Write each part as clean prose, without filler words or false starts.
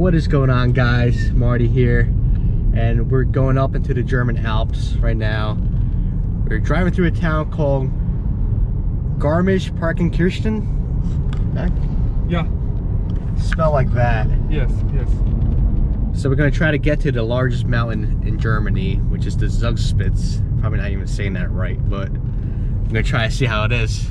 What is going on, guys? Marty here, and we're going up into the German Alps right now. We're driving through a town called Garmisch-Partenkirchen. Yeah. Spell like that. Yes, yes. So we're going to try to get to the largest mountain in Germany, which is the Zugspitze. Probably not even saying that right, but I'm going to try to see how it is.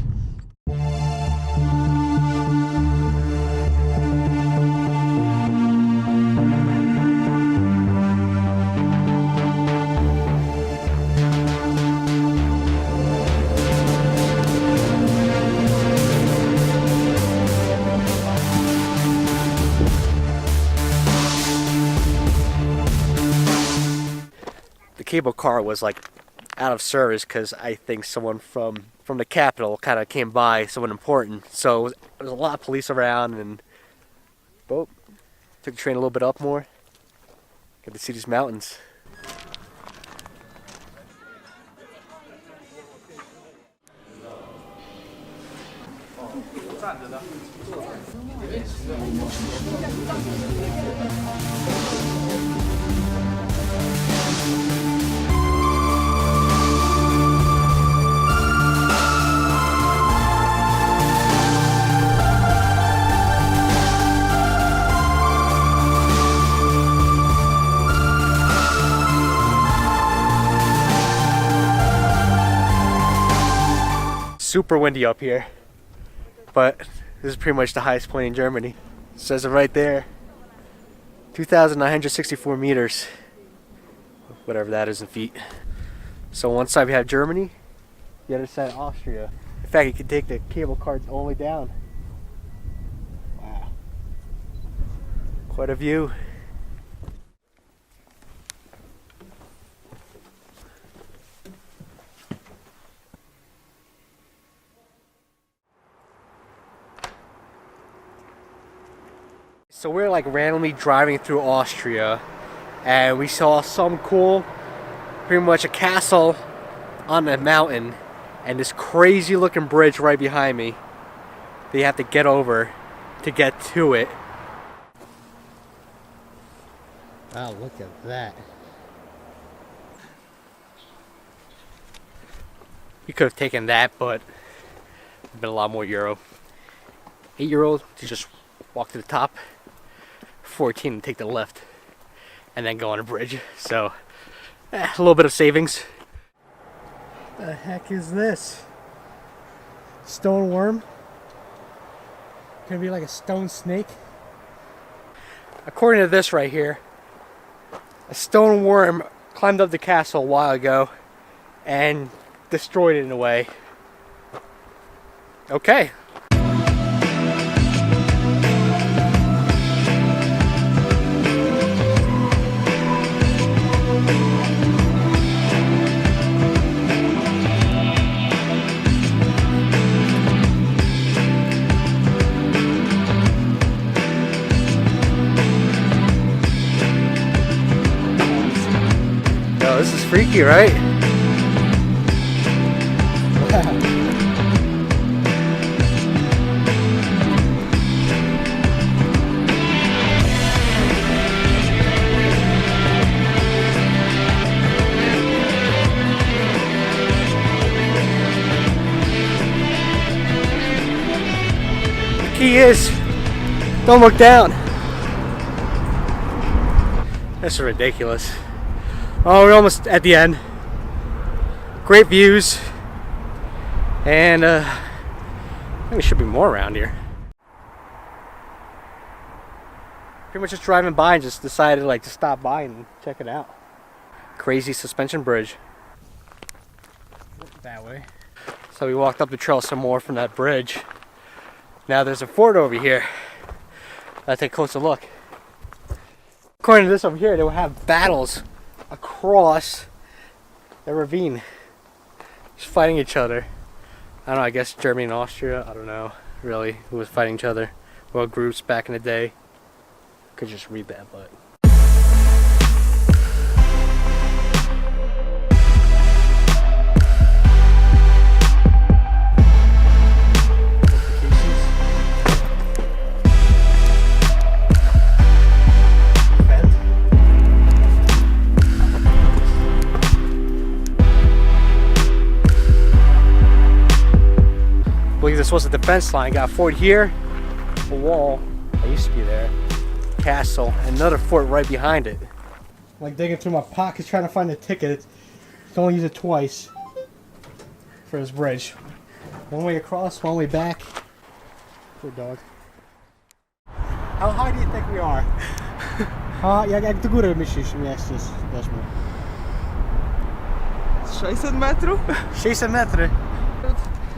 The cable car was like out of service because I think someone from the capital kind of came by, someone important. So there was a lot of police around, and took the train a little bit up more. Get to see these mountains. Super windy up here, but this is pretty much the highest point in Germany. It says it right there, 2,964 meters, whatever that is in feet. So one side we have Germany, the other side Austria. In fact, you could take the cable car all the way down. Wow, quite a view. So we're like randomly driving through Austria, and we saw some cool, pretty much a castle on a mountain, and this crazy looking bridge right behind me that you have to get over to get to it. Wow, look at that. You could have taken that, but it'd been a lot more euro. €8 to just walk to the top. 14 to take the left and then go on a bridge. So a little bit of savings. The heck is this? Stone worm? Could be like a stone snake. According to this right here, a stone worm climbed up the castle a while ago and destroyed it in a way. Okay. This is freaky, right? Wow. The key is, don't look down. That's ridiculous. Oh, we're almost at the end. Great views. And I think there should be more around here. Pretty much just driving by and just decided to stop by and check it out. Crazy suspension bridge. That way. So we walked up the trail some more from that bridge. Now there's a fort over here. Let's take a closer look. According to this over here, they will have battles across the ravine, just fighting each other. I don't know, I guess Germany and Austria, I don't know really who was fighting each other, what groups back in the day. Could just read that, but this was a defense line. Got a fort here, a wall that used to be there, castle, and another fort right behind it. Like digging through my pockets trying to find a ticket. You can only use it twice for this bridge. One way across, one way back. Poor dog. How high do you think we are? Jak do góry myślisz, jesteśmy? 600 metrów? 600 metry.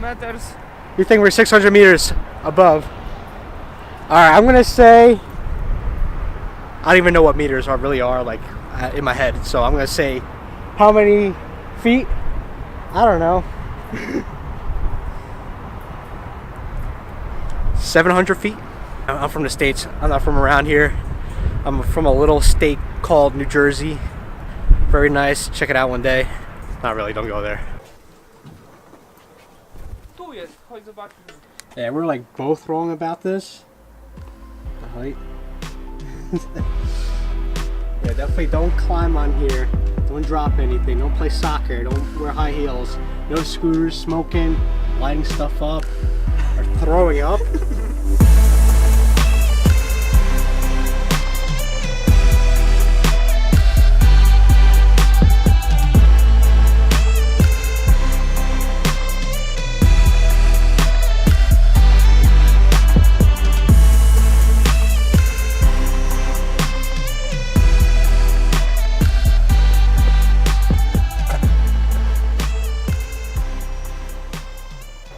Meters. You think we're 600 meters above? Alright, I'm gonna say, I don't even know what meters really are, like, in my head. So I'm gonna say, how many feet? I don't know. 700 feet? I'm from the States. I'm not from around here. I'm from a little state called New Jersey. Very nice. Check it out one day. Not really, don't go there. Tu jest, chodź zobaczyć. Yeah, we're like both wrong about this. The height. Yeah, definitely don't climb on here. Don't drop anything. Don't play soccer. Don't wear high heels. No scooters, smoking, lighting stuff up, or throwing up.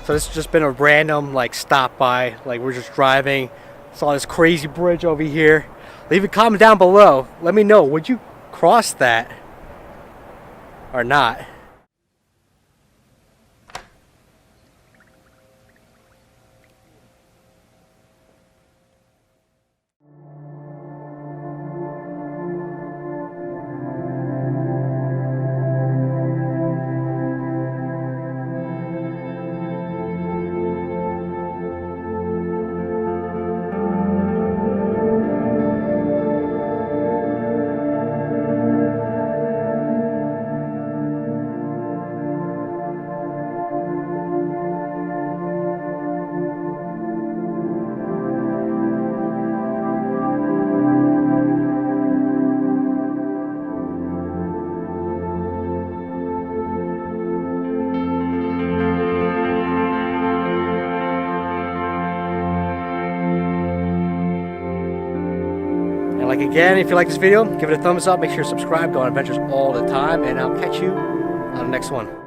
So this has just been a random like stop by, like we're just driving, saw this crazy bridge over here. Leave a comment down below. Let me know, would you cross that or not? Like again, if you like this video, give it a thumbs up, make sure to subscribe, go on adventures all the time, and I'll catch you on the next one.